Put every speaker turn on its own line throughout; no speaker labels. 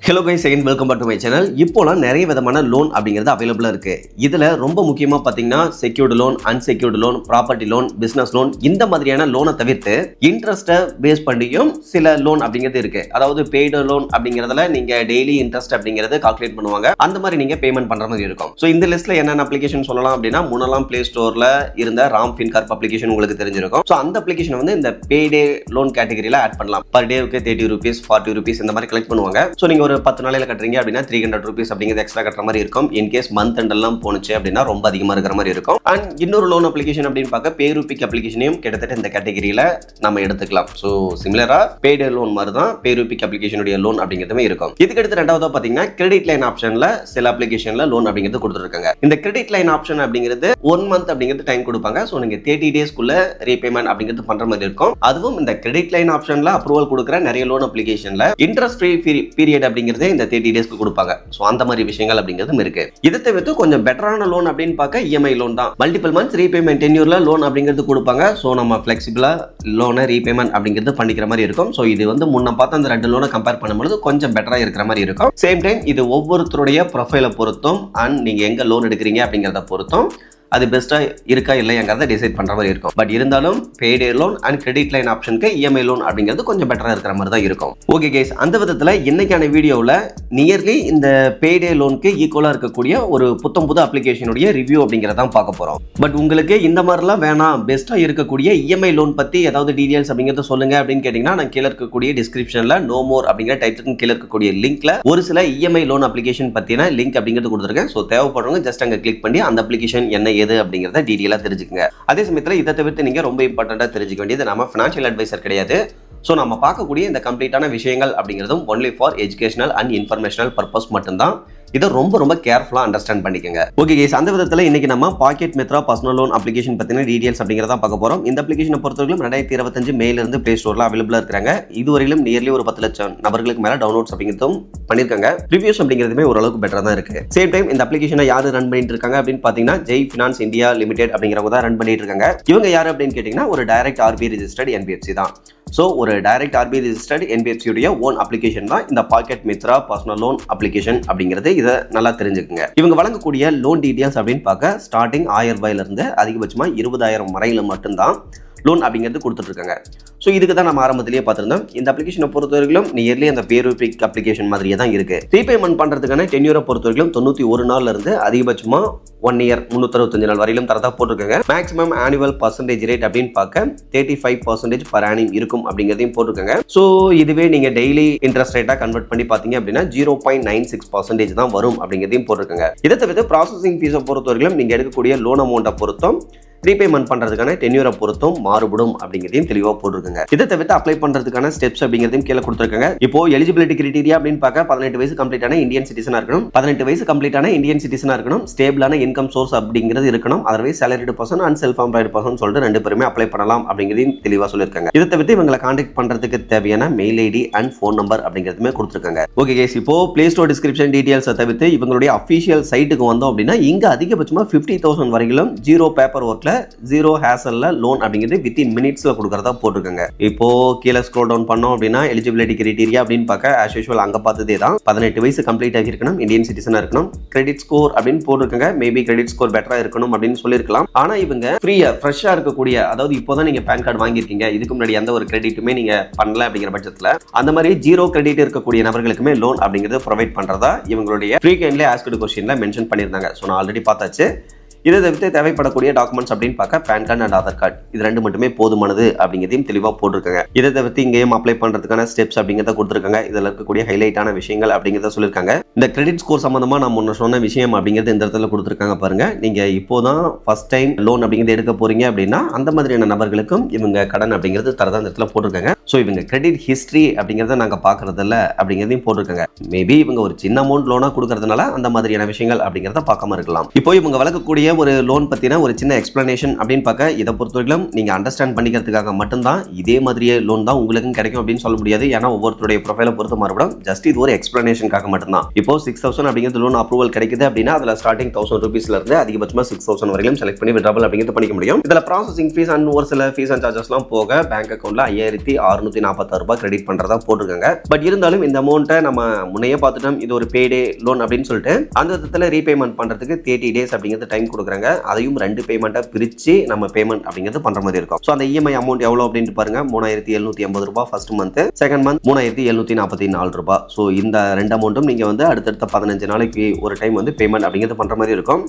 Hello guys, second welcome back to my channel. இப்போலாம் நிறைய விதமான லோன் அப்படிங்கிறது அவைலபிளாக இருக்குது. இதில் ரொம்ப முக்கியமாக பார்த்தீங்கன்னா secured loan, unsecured loan, property loan, business loan, இந்த மாதிரியான லோனை தவிர்த்து இன்ட்ரெஸ்ட்டை பேஸ் பண்ணியும் சில லோன் அப்படிங்கிறது இருக்குது. அதாவது பெய்டு லோன் அப்படிங்கிறதுல நீங்கள் டெய்லி இன்ட்ரெஸ்ட் அப்படிங்கிறது கால்குலேட் பண்ணுவாங்க. அந்த மாதிரி நீங்கள் பேமெண்ட் பண்ணுற மாதிரி இருக்கும். ஸோ இந்த லிஸ்ட்டில் என்னென்ன அப்ளிகேஷன் சொல்லலாம் அப்படின்னா, முன்னெல்லாம் பிளே ஸ்டோரில் இருந்த ராம் ஃபின்கார்ப் அப்ளிகேஷன் உங்களுக்கு தெரிஞ்சிருக்கும். ஸோ அந்த அப்ளிகேஷன் வந்து இந்த பேடே லோன் கேட்டகரியில் ஆட் பண்ணலாம். பர் டேவுக்கு 30 rupees, 40 rupees இந்த மாதிரி கலெக்ட் பண்ணுவாங்க. ஸோ நீங்கள் ஒரு 10 நாளையில் கட்டுறீங்க அப்படின்னா 300 rupees அப்படிங்கிறது எக்ஸ்ட்ரா கட்டுற மாதிரி இருக்கும். இன்கேஸ் மந்த் எண்ட் எல்லாம் போனுச்சு அப்படின்னா ரொம்ப அதிகமாக இருக்கிற மாதிரி இருக்கும். அண்ட் இன்னொரு லோன் அப்ளிகேஷன் அப்படின்னு பார்க்க பேரூபிக் அப்ளிகேஷனையும் கிட்டத்தட்ட இந்த கேட்டகரியில் நம்ம எடுத்துக்கலாம். ஸோ சிமிலராக பேடு லோன் மாதிரி தான் பேரூபிக் அப்ளிகேஷனுடைய லோன் அப்படிங்கிறதுமே இருக்கும். இதுக்கு அடுத்து ரெண்டாவது பார்த்தீங்கன்னா கிரெடிட் லைன் ஆப்ஷனில் சில அப்ளிகேஷனில் லோன் அப்படிங்கிறது கொடுத்துருக்காங்க. இந்த கிரெடிட் லைன் ஆப்ஷன் அப்படிங்கிறது 1 month அப்படிங்கிறது டைம் கொடுப்பாங்க. ஸோ நீங்கள் 30 daysக்குள்ள ரீபேமெண்ட் அப்படிங்கிறது பண்ற மாதிரி இருக்கும். அதுவும் இந்த கிரெடிட் லைன் ஆப்ஷனில் அப்ரூவல் கொடுக்குற நிறைய லோன் அப்ளிகேஷன்ல இன்ட்ரெஸ்ட் ஃப்ரீ பீரியட் அப்படிங்கிறது இந்த 30 daysக்கு கொடுப்பாங்க. ஸோ அந்த மாதிரி விஷயங்கள் அப்படிங்கிறது இருக்கு. இதை தவிர்த்து கொஞ்சம் பெட்டரான லோன் அப்படின்னு பார்க்க இஎம்ஐ லோன் தான். மல்டிபிள் மந்த்ஸ் ரீபேமெண்ட் டென்யூர்ல லோன் அப்படிங்கிறது கொடுப்பாங்க. ஸோ நம்ம ஃபிளெக்சிபிளா லோனை ரீபேமெண்ட் அப்படிங்கிறது பண்ணிக்கிற மாதிரி இருக்கும். ஸோ இது வந்து முன்ன பார்த்து அந்த ரெண்டு லோனை கம்பேர் பண்ணும்போது கொஞ்சம் பெட்டரா இருக்கிற மாதிரி இருக்கும். சேம் டைம் இது ஒவ்வொருத்தருடைய ப்ரொஃபைலை பொறுத்தும் அண்ட் நீங்க எங்க லோன் எடுக்கிறீங்க அப்படிங்கிறத பொறுத்தும் அது பெஸ்டா இருக்கா இல்லையாங்கிறத டிசைட் பண்ற மாதிரி இருக்கும். பட் இருந்தாலும் payday loan and credit line ஆப்ஷனுக்கு இஎம்ஐ லோன் அப்படிங்கிறது கொஞ்சம் பெட்டரா இருக்கிற மாதிரி தான் இருக்கும். ஓகே கைஸ், அந்த விதத்துல இன்னைக்கான வீடியோவில் நியர்லி இந்த பேடே லோனுக்கு ஈக்குவலா இருக்கக்கூடிய ஒரு புது அப்ளிகேஷனுடைய ரிவ்யூ அப்படிங்கிறத பார்க்க போறோம். பட் உங்களுக்கு இந்த மாதிரிலாம் வேணாம், பெஸ்டா இருக்கக்கூடிய இஎம்ஐ லோன் பத்தி ஏதாவது டீடைல்ஸ் அப்படிங்கிறத சொல்லுங்க அப்படின்னு கேட்டீங்கன்னா, நான் கீழே இருக்கக்கூடிய டிஸ்கிரிப்ஷன்ல நோ மோர் அப்படிங்கிற டைட்டிலுக்கு கீழே இருக்கக்கூடிய லிங்க்ல ஒரு சில இஎம்ஐ லோன் அப்ளிகேஷன் பத்தின லிங்க் அப்படிங்கிறது கொடுத்துருக்கேன். ஸோ தேவைப்படுறவங்க ஜஸ்ட் அங்க கிளிக் பண்ணி அந்த அப்ளிகேஷன் என்ன எது அப்படிங்கறத டீடைலா தெரிஞ்சுக்கங்க. அதே சமயத்துல இதை தவிர்த்து நீங்க ரொம்ப இம்பார்ட்டண்டா தெரிஞ்சுக்க வேண்டியது, நம்ம ஃபினான்ஷியல் அட்வைசர் கிடையாது. ஸோ நம்ம பார்க்கக்கூடிய இந்த கம்ப்ளீட்டான விஷயங்கள் அப்படிங்கிறதும் only for educational and informational purpose மட்டும்தான். இதை ரொம்ப கேர்ஃபுல்லா அண்டர்ஸ்டாண்ட் பண்ணிக்கங்க. ஓகே கைஸ், அந்த விதத்துல இன்னைக்கு நம்ம பாக்கெட் மெத்ரா பர்சனல் லோன் அப்ளிகேஷன் பத்தின டீடைல்ஸ் அப்படிங்கறத பார்க்க போறோம். இந்த அப்ளிகேஷனை பொறுத்தவரைக்கும் 2025 மேல இருந்து பிளே ஸ்டோர்ல அவைலபிளா இருக்காங்க. இதுவரையிலும் நியர்லி ஒரு 10 லட்சம் நபர்களுக்கு மேல டவுன்லோட்ஸ் அப்படிங்கிறதும் பண்ணிருக்காங்க. ரிவ்யூஸ் அப்படிங்கிறதுமே ஓரளவுக்கு பெட்டரா தான் இருக்கு. சேம் டைம் இந்த அப்ளிகேஷனை யாரு ரன் பண்ணிட்டு இருக்காங்க அப்படின்னு பாத்தீங்கன்னா, ஜெய் ஃபினான்ஸ் இந்தியா லிமிடெட் அப்படிங்கிறவங்க தான் ரன் பண்ணிட்டு இருக்காங்க. இவங்க யாரு அப்படின்னு கேட்டீங்கன்னா, ஒரு டைரக்ட் ஆர்பிஐ ரெஜிஸ்டர்ட் என்பிஎஃப்சி தான். ஸோ ஒரு டைரக்ட் ஆர்பிஐ ரெஜிஸ்டர்ட் என்பிஎஃப்சியுடைய ஓன் அப்ளிகேஷன் தான் இந்த pocket Mitra personal loan application அப்படிங்கிறது. இதை நல்லா தெரிஞ்சுக்குங்க. இவங்க வழங்கக்கூடிய லோன் டீடைல்ஸ் அப்படின்னு பார்க்க ஸ்டார்டிங் 1000 ரூபாயில இருந்து அதிகபட்சமா 20,000 வரையில மட்டும்தான் லோன் அப்படிங்கிறது கொடுத்துட்டு இருக்காங்க. ஸோ இதுக்கு தான் நம்ம ஆரம்பத்திலேயே பார்த்துருந்தோம். இந்த அப்ளிகேஷனை பொறுத்தவரைக்கும் நியர்லி அந்த பேரூபிக் அப்ளிகேஷன் மாதிரியே தான் இருக்கு. ரீபேமெண்ட் பண்றதுக்கான டென்யூரை பொறுத்தவரைக்கும் 91 நாள்ல இருந்து அதிகபட்சமா 1 year 365 நாள் வரையிலும் தரதா போட்டிருக்காங்க. மேக்ஸிமம் ஆனுவல் பர்சன்டேஜ் ரேட் அப்படின்னு பார்க்க 35% per annum இருக்கும் அப்படிங்கிறதையும் போட்டிருக்காங்க. ஸோ இதுவே நீங்க டெய்லி இன்ட்ரெஸ்ட் ரேட்டா கன்வெர்ட் பண்ணி பார்த்தீங்க அப்படின்னா 0.96% தான் வரும் அப்படிங்கிறதையும் போட்டிருக்காங்க. இதை தவிர்த்து ப்ராசஸிங் ஃபீஸை பொறுத்தவரைக்கும் நீங்க எடுக்கக்கூடிய லோன் அமௌண்ட்டை பொறுத்தும் ரீபேமெண்ட் பண்றதுக்கான டென்யூரை பொறுத்தும் மாறுபடும் அப்படிங்கிறதையும் தெளிவாக போட்டிருக்காங்க. இதை தவிர்த்து அப்ளை பண்றதுக்கான ஸ்டெப்ஸ் அப்படிங்கிறதையும் கீழே கொடுத்துருக்காங்க. இப்போ எலிஜிபிலிட்டி கிரைட்டீரியா அப்படின்னு பார்க்க 18 வயசு கம்ப்ளீட்டான இந்தியன் சிட்டிசனா இருக்கணும். 18 வயசு கம்ப்ளீட்டான இந்தியன் சிட்டிசனா இருக்கணும். ஸ்டேபிளான இன்கம் சோர்ஸ் அப்படிங்கிறது இருக்கணும். Otherwise salaried person and self employed person சொல்லிட்டு 2 பேருமே அப்ளை பண்ணலாம் அப்படிங்கிறதையும் தெளிவாக சொல்லியிருக்காங்க. இதை தவிர்த்து இவங்களை கான்டாக்ட் பண்றதுக்கு தேவையான mail ID and phone number அப்படிங்கிறதுமே கொடுத்துருக்காங்க. ஓகே கேஸ், இப்போ பிளே ஸ்டோர் டிஸ்கிரிப்ஷன் டீடைல்ஸை தவிர்த்து இவங்களுடைய அஃபிஷியல் சைட்டுக்கு வந்தோம் அப்படின்னா, இங்க அதிகபட்சமா 50,000 வரையிலும் ஜீரோ பேப்பர் ஒர்க்ல ஜீரோ ஹேசல்ல லோன் அப்படிங்கிறது வித்தின் மினிட்ஸ்ல கொடுக்கறதா போட்டிருக்காங்க. இப்போ கீழே ஸ்க்ரோல் டவுன் பண்ணோம் அப்படின்னா எலிஜிபிலிட்டி கிரைட்டீரியா அப்படின்னு பார்க்க ஆஸ் யூசுவல் அங்க பார்த்ததே தான். 18 வயசு கம்ப்ளீட் ஆகிருக்கணும், இந்தியன் சிட்டிசனா இருக்கணும், கிரெடிட் ஸ்கோர் அப்படின்னு போட்டிருக்காங்க. மேபி கிரெடிட் ஸ்கோர் பெட்டரா இருக்கணும் அப்படின்னு சொல்லியிருக்கலாம். ஆனா இவங்க ஃப்ரீயா ஃப்ரெஷ்ஷா இருக்கக்கூடிய, அதாவது இப்போதான் நீங்க பேன் கார்டு வாங்கியிருக்கீங்க, இதுக்கு முன்னாடி எந்த ஒரு கிரெடிட்டுமே நீங்க பண்ணல அப்படிங்கிற பட்சத்துல அந்த மாதிரி ஜீரோ கிரெடிட் இருக்கக்கூடிய நபர்களுக்குமே லோன் அப்படிங்கிறது ப்ரொவைட் பண்றதா இவங்களுடைய ஃப்ரீக்வென்ட்லி ஆஸ்க்டு கொஸ்டின்ல மென்ஷன் பண்ணியிருந்தாங்க. ஸோ நான் ஆல்ரெடி பார்த்தாச்சு. இதை தவிர்த்து தேவைப்படக்கூடிய டாக்குமெண்ட்ஸ் அப்படின்னு பார்க்க PAN card and Aadhaar card இது 2 மட்டுமே போதுமானது அப்படிங்கிறதையும் தெளிவாக போட்டிருக்காங்க. இதை தவிர்த்து இங்கேயும் அப்ளை பண்றதுக்கான ஸ்டெப்ஸ் அப்படிங்கிறத கொடுத்துருக்காங்க. இதில் இருக்கக்கூடிய ஹைலைட்டான விஷயங்கள் அப்படிங்கிறத சொல்லியிருக்காங்க. இந்த கிரெடிட் ஸ்கோர் சம்பந்தமா நான் முன்ன சொன்ன விஷயம் அப்படிங்கிறது இந்த இடத்துல கொடுத்துருக்காங்க பாருங்க. நீங்க இப்போதான் ஃபர்ஸ்ட் டைம் லோன் அப்படிங்கிறது எடுக்க போறீங்க அப்படின்னா அந்த மாதிரியான நபர்களுக்கும் இவங்க கடன் அப்படிங்கிறது தரதா இந்த இடத்துல போட்டிருக்காங்க. ஸோ இவங்க கிரெடிட் ஹிஸ்டரி அப்படிங்கிறத நாங்க பாக்குறது இல்ல அப்படிங்கிறதையும் போட்டிருக்காங்க. மேபி இவங்க ஒரு சின்ன அமௌண்ட் லோனா கொடுக்கறதுனால அந்த மாதிரியான விஷயங்கள் அப்படிங்கிறத பார்க்காம இருக்கலாம். இப்போ இவங்க வழங்கக்கூடிய ஒரு லோன் பத்தின ஒரு சின்ன எக்ஸ்பிளனேஷன் அப்படின்னு பார்க்க இதை பொறுத்தவரைக்கும் நீங்க அண்டர்ஸ்டாண்ட் பண்ணிக்கிறதுக்காக மட்டும்தான். இதே மாதிரியே லோன் தான் உங்களுக்கும் கிடைக்கும் அப்படின்னு சொல்ல முடியாது. ஏன்னா ஒவ்வொருத்தருடைய ப்ரொஃபைலை பொறுத்து மாறுபடும். ஜஸ்ட் இது ஒரு எக்ஸ்பிளனேஷனுக்காக மட்டும்தான். இப்போ 6,000 அப்படிங்கிறது லோன் அப்ரூவல் கிடைக்குது அப்படின்னா அதுல ஸ்டார்டிங் 1,000 ரூபீஸ்ல இருந்து அதிகபட்சமா 6,000 வரைக்கும் செலக்ட் பண்ணி விட்ராவல் அப்படிங்கிறது பண்ணிக்க முடியும். இதுல ப்ராசஸிங் ஃபீஸ் அண்ட் ஒரு சில ஃபீஸ் அண்ட் சார்ஜஸ்லாம் போக பேங்க் அக்கௌண்ட்ல 5,646 ரூபாய் கிரெடிட் பண்றதா போட்டிருக்காங்க. பட் இருந்தாலும் இந்த அமௌண்ட்டை நம்ம முன்னையே பார்த்துட்டோம். இது ஒரு பேடே லோன் அப்படின்னு சொல்லிட்டு அந்த விதத்துல ரீபேமெண்ட் பண்றதுக்கு 30 டேஸ் அப்படிங்கிறது டைம் கொடுக்குறாங்க. அதையும் 2 பேமெண்ட்டா பிரிச்சு நம்ம பேமெண்ட் அப்படிங்கிறது பண்ற மாதிரி இருக்கும். ஸோ அந்த இஎம்ஐ அமௌண்ட் எவ்வளவு அப்படின்னு பாருங்க. 3,780 ரூபாய் ஃபர்ஸ்ட் மந்த், செகண்ட் மந்த் 3,744 ரூபாய். ஸோ இந்த 2 அமௌண்ட்டும் நீங்க வந்து அடுத்தடுத்த 15 நாளைக்கு ஒரு டைம் வந்து பேமெண்ட் அப்படிங்கிறது பண்ற மாதிரி இருக்கும்.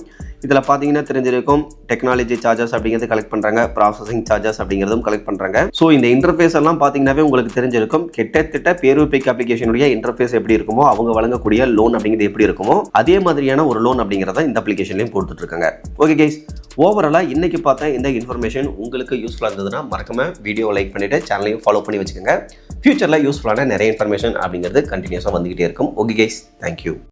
இதுல பாத்தீங்கன்னா தெரிஞ்சிருக்கும் டெக்னாலஜி சார்ஜஸ் அப்படிங்கிறது கலெக்ட் பண்றாங்க, ப்ராசஸிங் சார்ஜஸ் அப்படிங்கிறதும் கலெக்ட் பண்றாங்க. ஸோ இந்த இன்டர்ஃபேஸ் எல்லாம் பாத்தீங்கன்னாவே உங்களுக்கு தெரிஞ்சிருக்கும். கிட்டத்தட்ட பேரூபிக் அப்ளிகேஷனுடைய இன்டர்ஃபேஸ் எப்படி இருக்குமோ, அவங்க வழங்கக்கூடிய லோன் அப்படிங்கிறது எப்படி இருக்குமோ அதே மாதிரியான ஒரு லோன் அப்படிங்கிறத இந்த அப்ளிகேஷன்லயும் கொடுத்துட்டு இருக்காங்க. ஓகே கைஸ், ஓவராலா இன்னைக்கு பார்த்த இந்த இன்ஃபர்மேஷன் உங்களுக்கு யூஸ்ஃபுல்லா இருந்ததுன்னா மறக்காம வீடியோ லைக் பண்ணிட்டு சேனலையும் ஃபாலோ பண்ணி வச்சுக்கோங்க. ஃபியூச்சர்ல யூஸ்ஃபுல்லான நிறைய இன்ஃபர்மேஷன் அப்படிங்கிறது கண்டினியூஸா வந்துகிட்டே இருக்கும். Okay guys, thank you.